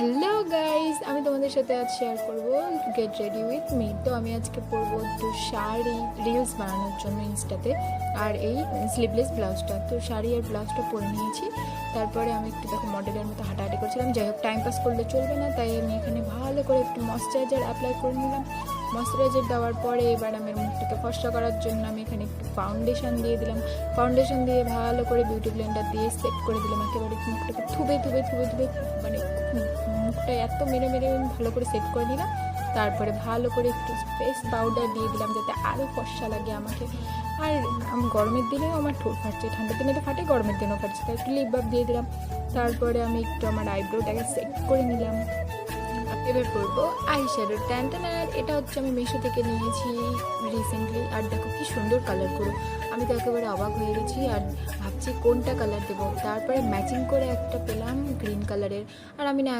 Hello guys, আমি তোমাদের সাথে আজ শেয়ার করব গেট রেডি উইথ মি। তো আমি আজকে পরবো একটু শাড়ি রিলস বানানোর জন্য ইনস্টাতে, আর এই স্লিভলেস ব্লাউজটা। তো শাড়ি আর ব্লাউজটা পরে নিয়েছি। তারপরে আমি একটু দেখো মডেলের মতো হাঁটাহাঁটি করছিলাম। যাই হোক, টাইম পাস করলে চলবে না, তাই আমি এখানে ভালো করে একটু ময়শ্চারাইজার অ্যাপ্লাই করে নিলাম। ময়শ্চারাইজার দেওয়ার পরে এবার আমি মুখটাকে ফর্সা করার জন্য আমি এখানে একটু ফাউন্ডেশন দিয়ে দিলাম। ফাউন্ডেশন দিয়ে ভালো করে বিউটি ব্লেন্ডার দিয়ে সেট করে দিলাম একেবারে মুখটাকে থুবে থুবে থুবে থুবে, মানে মুখটা এত মেরে মেরে ভালো করে সেট করে নিলাম। তারপরে ভালো করে একটু ফেস পাউডার দিয়ে দিলাম যাতে আরও ফর্সা লাগে আমাকে। আর আমি গরমের দিনেও আমার ঠোঁট ফাটছে, ঠান্ডার দিনে তো ফাটে, গরমের দিনেও ফাটছে, তাই একটু লিপ বাম দিয়ে দিলাম। তারপরে আমি একটু আমার আইব্রোটাকে সেট করে নিলাম। এবার করবো আইশ্যাডো। ট্যান্টানার, এটা হচ্ছে আমি মিশো থেকে নিয়েছি রিসেন্টলি। আর দেখো কি সুন্দর কালার করো, আমি তো একেবারে অবাক হয়ে গেছি আর ভাবছি কোনটা কালার দেবো। তারপরে ম্যাচিং করে একটা পেলাম গ্রিন কালারের। আর আমি না